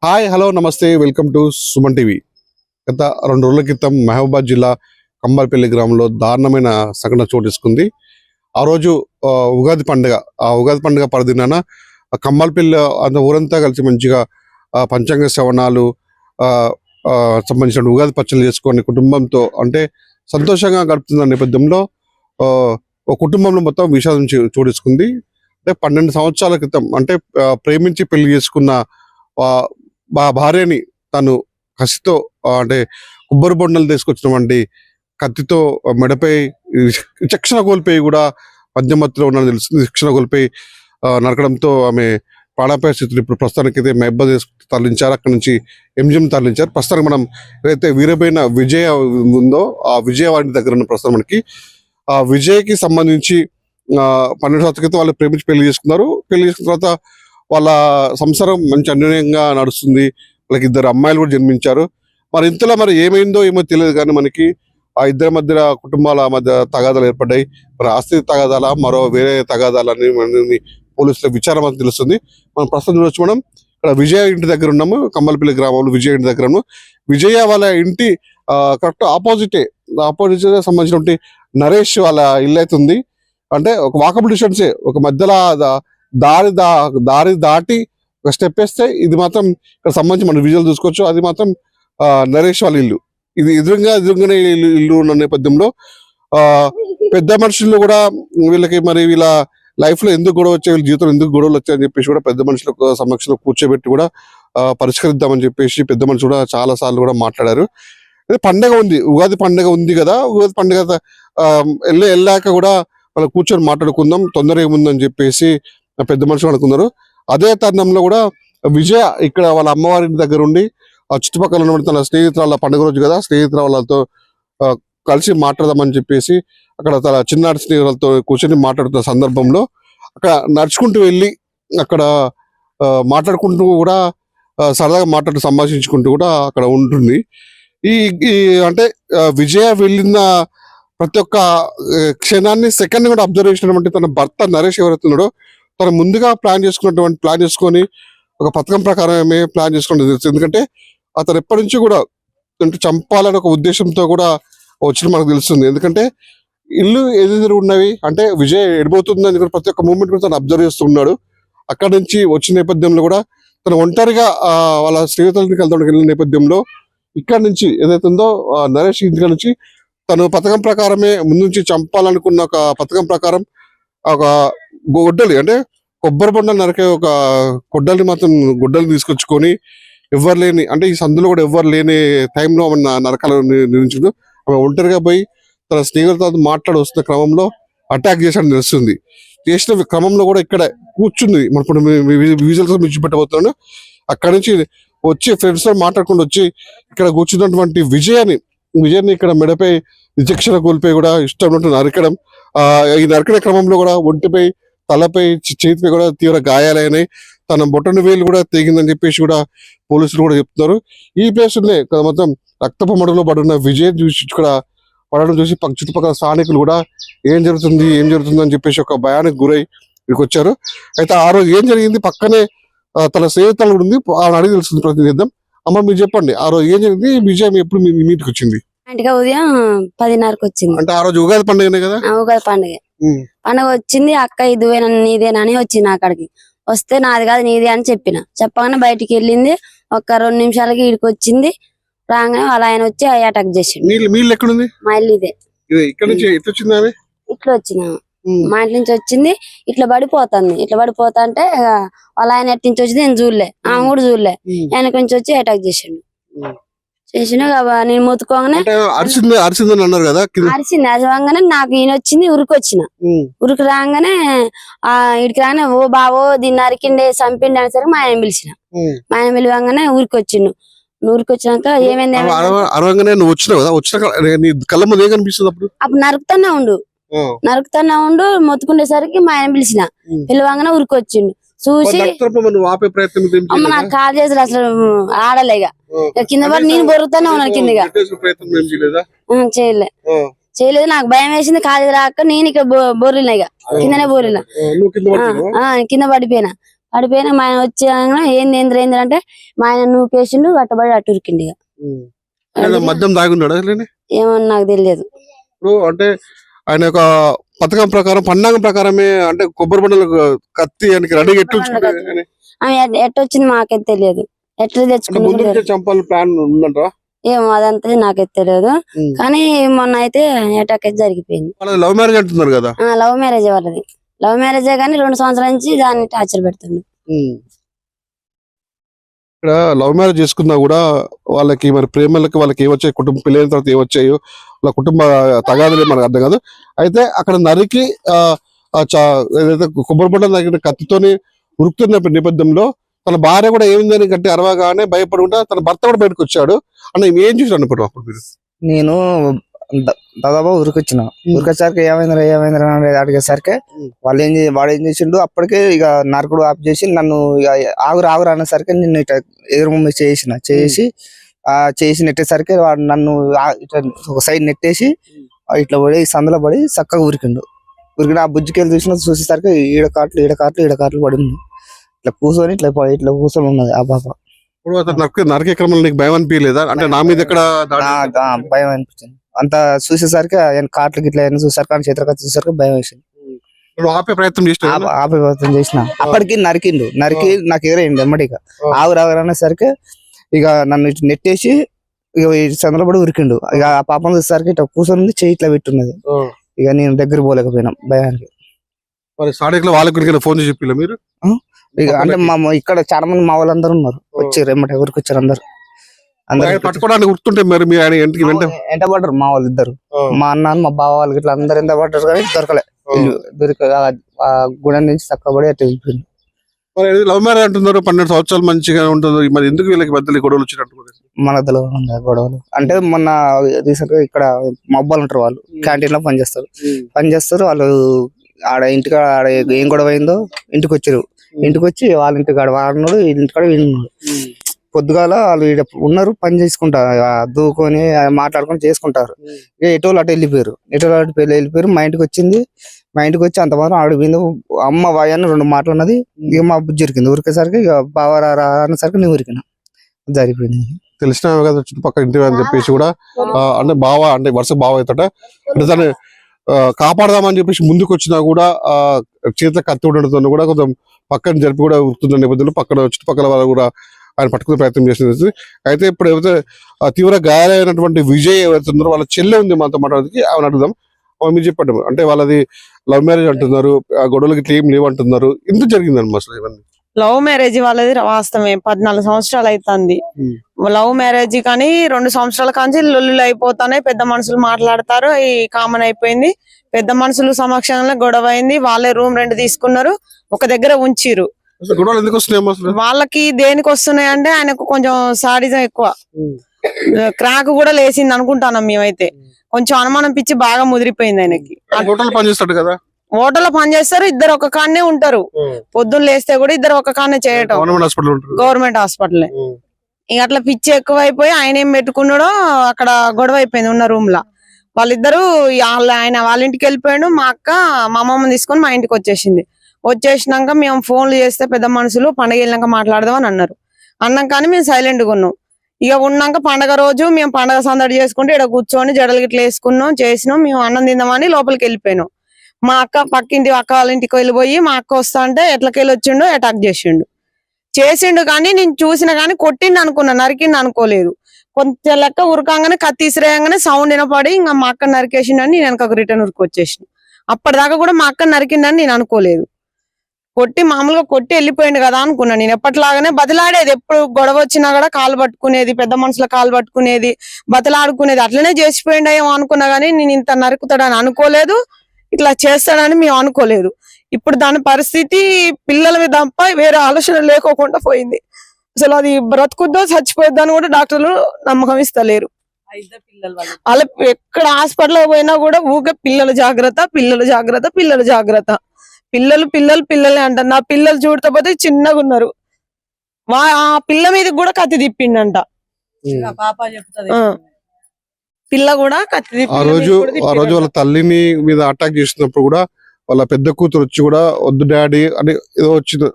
Hi hello నమస్తే welcome to Suman TV. గత 2 రోజుల క్రితం మహబూబాద్ జిల్లా కంబాలపల్లి గ్రామంలో దారుణమైన సంఘటన చోటిసుకుంది. ఆ రోజు ఉగాది పండుగ. ఆ ఉగాది పండుగ పర్వదినాన కంబాలపల్లి అంత ఊరంతా కలిసి మంచిగా పంచాంగ శ్రవణాలు సంబంధించిన ఉగాది పచ్చళ్ళు చేసుకొని కుటుంబంతో అంటే సంతోషంగా గడుపుతున్న నేపథ్యంలో ఒక కుటుంబంలో మొత్తం విషాదం చోటిసుకుంది. అంటే 12 సంవత్సరాల క్రితం అంటే ప్రేమించి పెళ్లి చేసుకున్న భార్యని తను కసితో అంటే కొబ్బరి బొండలు తీసుకొచ్చినటువంటి కత్తితో మెడపై విచక్షణ కోల్పోయి కూడా మధ్యమత్తులో ఉన్నది తెలుస్తుంది. శిక్షణ కోల్పోయి నరకడంతో ఆమె ప్రాణాపాయ స్థితులు ఇప్పుడు ప్రస్తుతానికి అయితే మహబూబాద్ తరలించారు. అక్కడ నుంచి ఎంజిఎం తరలించారు. ప్రస్తుతానికి మనం ఏదైతే వీరమైన విజయ ఉందో ఆ విజయవాడి దగ్గర ఉన్న ప్రస్తుతం మనకి ఆ విజయ్కి సంబంధించి 12 సంవత్సరాల క్రితం వాళ్ళు ప్రేమించి పెళ్లి చేసుకున్నారు. పెళ్లి చేసుకున్న తర్వాత వాళ్ళ సంసారం మంచి అన్యోన్యంగా నడుస్తుంది. వాళ్ళకి 2 అమ్మాయిలు కూడా జన్మించారు. మరి ఇంతలో మరి ఏమైందో ఏమో తెలియదు కానీ మనకి ఆ ఇద్దరి మధ్య కుటుంబాల మధ్య తగాదాలు ఏర్పడ్డాయి. మరి ఆస్తి తగాదాల మరో వేరే తగాదాలని పోలీసుల విచారం అని తెలుస్తుంది. మనం ప్రస్తుతం చూడొచ్చు. మనం ఇక్కడ విజయ ఇంటి దగ్గర ఉన్నాము. కంబాలపల్లి గ్రామంలో విజయ ఇంటి దగ్గర ఉన్నాము. విజయ వాళ్ళ ఇంటి కరెక్ట్ ఆపోజిట్ సంబంధించినటువంటి నరేష్ వాళ్ళ ఇల్లు అవుతుంది. అంటే ఒక వాకబుల్ డిస్టెన్సే, ఒక మధ్యలో దారి దాటి ఒక స్టెప్ వేస్తే ఇది మాత్రం ఇక్కడ సంబంధించి మనం విజువల్ చూసుకోవచ్చు. అది మాత్రం నరేష్ వాళ్ళ ఇల్లు. ఇది ఎదురుగానే ఇల్లు ఉన్న నేపథ్యంలో పెద్ద మనుషులు కూడా వీళ్ళకి మరి వీళ్ళ లైఫ్ లో ఎందుకు గొడవ వచ్చాయి, వీళ్ళ జీవితంలో ఎందుకు గొడవలు వచ్చాయని చెప్పేసి కూడా పెద్ద మనుషుల సమక్షంలో కూర్చోబెట్టి కూడా పరిష్కరిద్దామని చెప్పేసి పెద్ద మనుషులు కూడా చాలా సార్లు కూడా మాట్లాడారు. పండగ ఉంది, ఉగాది పండగ ఉంది కదా, ఉగాది పండగ వెళ్ళాక కూడా వాళ్ళు కూర్చొని మాట్లాడుకుందాం, తొందర ఏముందని చెప్పేసి పెద్ద మనుషులు అనుకున్నారు. అదే తరుణంలో కూడా విజయ ఇక్కడ వాళ్ళ అమ్మవారి దగ్గర ఉండి ఆ చుట్టుపక్కల ఉన్న తన స్నేహితురాల పండుగ రోజు కదా, స్నేహితురాలతో కలిసి మాట్లాడదామని చెప్పేసి అక్కడ తన చిన్నాటి స్నేహితులతో కూర్చొని మాట్లాడుతున్న సందర్భంలో అక్కడ నడుచుకుంటూ వెళ్ళి అక్కడ మాట్లాడుకుంటూ కూడా సరదాగా సంభాషించుకుంటూ కూడా అక్కడ ఉంటుంది. ఈ అంటే విజయ వెళ్ళిన ప్రతి ఒక్క క్షణాన్ని సెకండ్ కూడా అబ్జర్వ్ చేసినటువంటి తన భర్త నరేష్ ఎవరైతున్నాడో తను ముందుగా ప్లాన్ చేసుకొని ఒక పథకం ప్రకారమే ప్లాన్ చేసుకుంటే తెలుసు. ఎందుకంటే అతను ఎప్పటి నుంచి కూడా అంటే చంపాలని ఒక ఉద్దేశంతో కూడా వచ్చిన మనకు తెలుస్తుంది. ఎందుకంటే ఇల్లు ఎదురు ఉన్నవి అంటే విజయ్ ఎడిపోతుందని కూడా ప్రతి ఒక్క మూమెంట్ కూడా తను అబ్జర్వ్ చేస్తున్నాడు. అక్కడ నుంచి వచ్చిన నేపథ్యంలో కూడా తను ఒంటరిగా వాళ్ళ స్నేహితులకి వెళ్ళిన నేపథ్యంలో ఇక్కడ నుంచి ఏదైతుందో నరేష్ ఇంటి నుంచి తను పథకం ప్రకారమే ముందు నుంచి చంపాలనుకున్న ఒక పథకం ప్రకారం ఒక గొడ్డలి అంటే కొబ్బరి బొండలు నరికే ఒక గొడ్డల్ని తీసుకొచ్చుకొని ఎవ్వరు లేని అంటే ఈ సందులో కూడా ఎవ్వరు లేని టైంలో నరకాలను నిర్మించడు. ఆమె ఒంటరిగా పోయి తన స్నేహితులతో మాట్లాడి వస్తున్న క్రమంలో అటాక్ చేశాడని తెలుస్తుంది. చేసిన క్రమంలో కూడా ఇక్కడ కూర్చుంది. ఇప్పుడు విజువల్స్ మించి పెట్టబోతున్నాను. అక్కడ నుంచి వచ్చి ఫ్రెండ్స్ తో మాట్లాడుకుంటూ వచ్చి ఇక్కడ కూర్చున్నటువంటి విజయాన్ని ఇక్కడ మెడపై విచక్షణ కోల్పోయి కూడా ఇష్టం నరకడం. ఈ నరకడ క్రమంలో కూడా ఒంటిపై తలపై చేతిపై కూడా తీవ్ర గాయాలైనాయి. తన బొట్టను వేలు కూడా తెగిందని చెప్పేసి కూడా పోలీసులు కూడా చెప్తున్నారు. ఈ ప్లేస్ మొత్తం రక్తపు మడుగులో పడున్న విజయ్ చూసి ఇక్కడ పడడం చూసి చుట్టుపక్కల స్థానికులు కూడా ఏం జరుగుతుంది అని చెప్పేసి ఒక భయానికి గురై ఇక్కడికి వచ్చారు. అయితే ఆ రోజు ఏం జరిగింది పక్కనే తన స్నేహితులు కూడా ఉంది, ఆమె అడిగి తెలుస్తుంది ప్రతినిధిద్దాం. అమ్మ మీరు చెప్పండి, ఆ రోజు ఏం జరిగింది, విజయం ఎప్పుడు మీ మీటికి వచ్చింది? అంటే ఉదయం 10:30కి వచ్చింది. అంటే ఆ రోజు ఉగాది పండుగనే కదా? ఉగాది పండుగ వచ్చింది. అక్క ఇదివేనా నీదేనని వచ్చింది. అక్కడికి వస్తే నాది కాదు నీదే అని చెప్పగానే బయటికి వెళ్ళింది. ఒక 2 నిమిషాలకి ఇడికి వచ్చింది. రాగానే వాళ్ళ ఆయన వచ్చి అటాక్ చేసిండు. మా ఇల్లు ఇదే. ఇట్లా వచ్చింది, మా ఇంటి నుంచి వచ్చింది. ఇట్లా పడిపోతా అంటే వాళ్ళ ఆయన ఎట్టి నుంచి వచ్చింది నేను చూడలే, ఆమె కూడా చూడలే. వెనక నుంచి వచ్చి అటాక్ చేసిండు. నేను మొత్తుకోగానే అరిసింది. అరవంగానే నాకు ఈయన వచ్చింది. ఉరికి రాగానే ఇడికి రాగానే ఓ బావో దీన్ని నరికిండే చంపిండి అనేసరికి మా ఆయన పిలిచిన. మా ఆయన పిలవంగానే ఊరికి వచ్చిండు. ఊరికి వచ్చినాక ఏమైంది అప్పుడు నరుకుతానే ఉండు మొత్తుకునేసరికి మా ఆయన పిలిచిన. పిలవంగానే ఊరికి వచ్చిండు. చూసి అమ్మ నాకు కాల్ చేసి అసలు ఆడలేగా కింద పడి నేను బొరుగుతానే ఉన్నాను. కిందగా చేయలేదు. నాకు భయం వేసింది. కాలు రాక నేను ఇక్కడ బొర్రినా, ఇక కిందనే బొర్రినా, కింద పడిపోయినా. పడిపోయినా మా ఆయన వచ్చాక ఏంది ఏంద్ర అంటే మా ఆయన నూకేసిండు కట్టబడి అటు ఉరికిండు ఇక మద్యం దాగున్నాడు ఏమో నాకు తెలియదు. ఇప్పుడు అంటే ఆయన యొక్క పథకం ప్రకారం పండాంగం ప్రకారమే అంటే కొబ్బరి బండలు కత్తి ఆయనకి రెడీ ఆమె ఎట్టొచ్చింది మాకైతే తెలియదు, ఎట్లా తెచ్చుకుంటే చంపాలని ప్లాన్ ఉందంట. ఏమో అదంతా నాకైతే తెలియదు. కానీ మొన్న అయితే అటాక్ అయితే జరిగిపోయింది. లవ్ మ్యారేజ్ అంటున్నారు కదా. లవ్ మ్యారేజ్ వాళ్ళది, లవ్ మ్యారేజే కానీ 2 సంవత్సరాల నుంచి దాన్ని టార్చర్ పెడుతుండు. ఇక్కడ లవ్ మ్యారేజ్ చేసుకున్నా కూడా వాళ్ళకి మరి ప్రేమలకి వాళ్ళకి ఏమొచ్చాయి, కుటుంబ పెళ్ళైన తర్వాత ఏమొచ్చాయో వాళ్ళ కుటుంబ తగాదులే మనకు అర్థం కాదు. అయితే అక్కడ నరికి ఏదైతే కొబ్బరి బండ నరికిన కత్తితోని ఉరుకుతున్న నేపథ్యంలో తన భార్య కూడా ఏమైందని గట్టి అరవగానే భయపడకుండా తన భర్త కూడా బయటకు వచ్చాడు. అన్న ఏం చూసాడు అప్పుడు మీరు? నేను దాదాపు ఉరికొచ్చిన, ఉరికొచ్చాక ఏమైందిరా అనేది అడిగేసరికి వాడు ఏం చేసిండు, అప్పటికే ఇక నరకుడు ఆఫ్ చేసి నన్ను ఆగురా అనేసరికి నిన్ను ఇట్లా ఎదురు మమ్మీ చేసి నెట్టేసరికి వాడు నన్ను ఒక సైడ్ నెట్టేసి ఇట్లా పడి సందులో పడి చక్కగా ఉరికిండు. ఆ బుజ్జికెళ్ళి చూసేసరికి ఈడ కాట్లు పడింది. ఇట్లా కూర్చొని ఇట్లా కూర్చొని ఉన్నది ఆ పాప. నరకే క్రమంలో నీకు భయం అనిపించలేదా? అంటే నా మీద ఎక్కడ భయం అనిపించింది. అంత చూసేసరికి ఆయన కాట్లు గిట్లా చూసారు, చేతులు చూసారు భయం వేసింది. ఆపే ప్రయత్నం చేసిన అప్పటికి నరికి నాకు ఎదురైంది ఎమ్మడిగా ఆగురాగరనేసరికి ఇక నన్ను ఇటు నెట్టేసి ఇక చంద్రపడి ఉరికిండు. ఇక ఆ పాపం చూసేసరికి ఇట్లా కూర్చొని చేయి ఇట్లా పెట్టున్నది. ఇక నేను దగ్గర పోలేకపోయినా భయానికి. ఫోన్ చేసి చెప్పిలా మీరు? ఇక అంటే మా ఇక్కడ చాలా మంది మా వాళ్ళందరూ ఉన్నారు, వచ్చారు ఎమ్మటి ఊరికి వచ్చారు అందరు. పట్టుకోవడానికి గుర్తుంటే మరి మీ ఆయన ఇంటికి ఎంట పడ్డారు మా వాళ్ళు ఇద్దరు, మా అన్న మా బావ వాళ్ళకి ఇట్లా అందరు ఎంత పడ్డారు కానీ దొరకలే. గుణం నుంచి చక్కబడి అట్లా వెళ్ళిపోయింది. లవ్ మ్యారేజ్ అంటున్నారు, 12 సంవత్సరాలు మంచిగా ఉంటుంది, మరి ఎందుకు వీళ్ళకి మధ్యలో గొడవలు వచ్చినట్టు? మన గొడవలు అంటే మొన్న రీసెంట్ గా ఇక్కడ మబ్బాలు ఉంటారు, వాళ్ళు క్యాంటీన్ లో పనిచేస్తారు. వాళ్ళు ఆడ ఇంటికాడ ఆడ ఏం గొడవ అయిందో ఇంటికి వచ్చారు. ఇంటికి వచ్చి వాళ్ళ ఇంటికాడ వాడినాడు, ఇంటికాడ వీళ్ళున్నాడు. పొద్దుగాల వాళ్ళు ఉన్నారు, పని చేసుకుంటారు, దూకొని మాట్లాడుకొని చేసుకుంటారు. ఇక ఎటోళ్ళు అటు వెళ్ళిపోయారు. మా ఇంటికి వచ్చింది. మా ఇంటికి వచ్చి అంత మాత్రం ఆవిడ మీద అమ్మ వాయని 2 మాటలు ఉన్నది. ఇక మా బుజ్జి ఉరికింది. ఉరికేసరికి ఇక బావరా అనేసరికి నేను ఉరికిన జరిగిపోయింది. తెలిసిన కదా చుట్టుపక్కల ఇంటి అని చెప్పేసి కూడా అంటే బావ అంటే వరుస బావ అవుతాట అంటే దాన్ని కాపాడదామని చెప్పేసి ముందుకు వచ్చినా కూడా చేతిలో కత్తి ఉండడంతో కూడా కొంచెం పక్కన జరిపి కూడా ఉరుకుతున్న నేపథ్యంలో పక్కన చుట్టుపక్కల వాళ్ళు కూడా ఆయన పట్టుకునే ప్రయత్నం చేసింది. అయితే ఇప్పుడు ఏవైతే తీవ్ర గాయాలైనటువంటి విజయ్ ఎవరైతే ఉన్నారో వాళ్ళ చెల్లె ఉంది మనతో మాట్లాడడానికి, ఆమెను అడుగుదాం. మీరు చెప్పండి, అంటే వాళ్ళది లవ్ మ్యారేజ్ అంటున్నారు, గొడవలకి ఇట్లా ఏం లేవు అంటున్నారు, ఎందుకు జరిగిందని అసలు ఇవన్నీ? లవ్ మ్యారేజ్ వాళ్ళది వాస్తవమే, 14 సంవత్సరాలు అవుతుంది లవ్ మ్యారేజ్. కానీ 2 సంవత్సరాల కాంచి లొల్లులు అయిపోతానే, పెద్ద మనుషులు మాట్లాడతారు, ఈ కామన్ అయిపోయింది. పెద్ద మనుషులు సమక్షంలో గొడవ అయింది. వాళ్ళే రూమ్ రెంట్ తీసుకున్నారు, ఒక దగ్గర ఉంచిరు. వాళ్ళకి దేనికి వస్తున్నాయి అంటే ఆయనకు కొంచెం సాడిజం ఎక్కువ, క్రాక్ కూడా లేసింది అనుకుంటాను మేమైతే. కొంచెం అనుమానం పిచ్చి బాగా ముదిరిపోయింది ఆయనకి. హోటల్లో పని చేస్తారు, ఇద్దరు ఒక కాన్నే ఉంటారు. పొద్దున్న లేస్తే కూడా ఇద్దరు ఒక కాన్నే చేయటం, గవర్నమెంట్ హాస్పిటల్. ఇక అట్లా పిచ్చి ఎక్కువైపోయి ఆయన ఏం పెట్టుకున్నాడో అక్కడ గొడవ అయిపోయింది ఉన్న రూమ్ లా. వాళ్ళిద్దరు ఆయన వాళ్ళ ఇంటికి వెళ్ళిపోయాడు. మా అక్క మా అమ్మమ్మని తీసుకొని మా ఇంటికి వచ్చేసినాక మేము ఫోన్లు చేస్తే పెద్ద మనుషులు పండగ వెళ్ళినాక మాట్లాడదాం అని అన్నారు. అన్నాం కానీ మేము సైలెంట్ గా ఉన్నాం. ఇక ఉన్నాక పండగ రోజు మేము పండగ సందడి చేసుకుంటే ఇక్కడ కూర్చొని జడలు గిట్ల వేసుకున్నాం, చేసినాం. మేము అన్నం తిందామని లోపలికి వెళ్ళిపోయినాం. మా అక్క పక్కింటి అక్క వాళ్ళ ఇంటికి వెళ్ళిపోయి మా అక్క వస్తా అంటే ఎట్లకెళ్ళి వచ్చిండు, అటాక్ చేసిండు. కానీ నేను చూసిన కానీ కొట్టిండు అనుకున్నా, నరికిండు అనుకోలేదు. కొంచెం లెక్క ఉరకంగానే కత్తి ఇసిరేయంగానే సౌండ్ వినపడి ఇంకా మా అక్క నరికేసిండని నేను వెనక రిటర్న్ ఉరికి వచ్చేసిన. అప్పటిదాకా కూడా మా అక్క నరికిండని నేను అనుకోలేదు. మామూలుగా కొట్టి వెళ్ళిపోయిండు కదా అనుకున్నా. నేను ఎప్పటిలాగానే బతిలాడేది, ఎప్పుడు గొడవ వచ్చినా కూడా కాలు పట్టుకునేది, పెద్ద మనుషుల కాలు పట్టుకునేది, బతిలాడుకునేది. అట్లనే చేసిపోయిండేమో అనుకున్నా గానీ నేను ఇంత నరుకుతాడని అనుకోలేదు, ఇట్లా చేస్తాడని మేము అనుకోలేదు. ఇప్పుడు దాని పరిస్థితి పిల్లల మీద తప్ప వేరే ఆలోచన లేకోకుండా పోయింది. అసలు అది బ్రతుకుద్దో చచ్చిపోయిద్దని కూడా డాక్టర్లు నమ్మకం ఇస్తలేరు. అలా ఎక్కడ హాస్పిటల్ పోయినా కూడా ఊకే పిల్లల జాగ్రత్త, పిల్లలే అంటారు. నా పిల్లలు చూడకపోతే చిన్నగా ఉన్నారు. ఆ పిల్ల మీద కూడా కత్తి తిప్పిండంట. పిల్ల కూడా కత్తి తిప్పి ఆ రోజు వాళ్ళ తల్లిని మీద అటాక్ చేసినప్పుడు కూడా వాళ్ళ పెద్ద కూతురు వచ్చి కూడా వద్దు డాడీ అని ఏదో వచ్చింది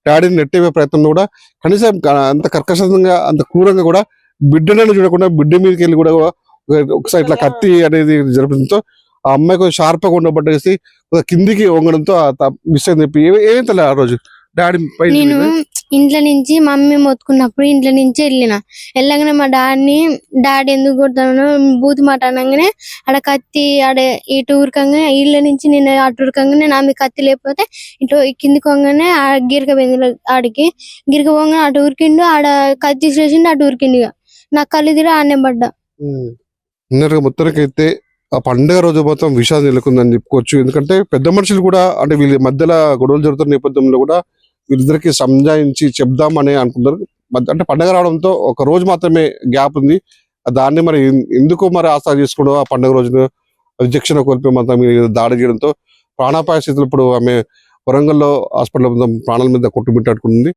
డాడీని నెట్టేవే ప్రయత్నంలో కూడా కనీసం అంత కర్కశంగా అంత క్రూరంగా కూడా బిడ్డలను చూడకుండా బిడ్డ మీదకి వెళ్ళి కూడా ఒకసారి ఇట్లా కత్తి అనేది జరపడంతో ఆ అమ్మాయి కొంచెం షార్ప్ గా ఉండబట్టేసి కిందికి వంగడంతో మిస్ అయింది చెప్పి ఏం తెలియదు ఆ రోజు డాడీ నేను ఇంట్లో నుంచి మమ్మీ మొత్తుకున్నప్పుడు ఇంట్లో నుంచి వెళ్ళగానే మా డాడీ ఎందుకు కొడతాను బూత్ మాట అనగానే ఆడ కత్తి ఆడ ఇటు ఊరకంగానే ఇళ్ళ నుంచి నేను అటు ఊరకంగానే నా మీద కత్తి లేకపోతే ఇటు కిందికి వంగానే గిరక పోయింది ఆడికి గిరక పోగానే అటు ఊరికిండు ఆడ కత్తి తీసేసిండు అటు ఊరికిండు ఇక నాకు కళ్ళు తిరిగి ఆడనే పడ్డా. మొత్తానికి అయితే ఆ పండుగ రోజు మొత్తం విషాదం నెలకొందని చెప్పుకోవచ్చు. ఎందుకంటే పెద్ద మనుషులు కూడా అంటే వీళ్ళ మధ్యలో గొడవలు జరుగుతున్న నేపథ్యంలో కూడా వీళ్ళిద్దరికి సంజాయించి చెప్దామని అనుకున్నారు. అంటే పండుగ రావడంతో ఒక రోజు మాత్రమే గ్యాప్ ఉంది. దాన్ని మరి ఎందుకు మరి ఆస్థా చేసుకోవడం ఆ పండుగ రోజున విచక్షణ కోల్పోయి మొత్తం దాడి చేయడంతో ప్రాణాపాయ స్థితిలో ఇప్పుడు ఆమె వరంగల్లో హాస్పిటల్ ప్రాణాల మీద కొట్టుమిట్టాడుకుంది.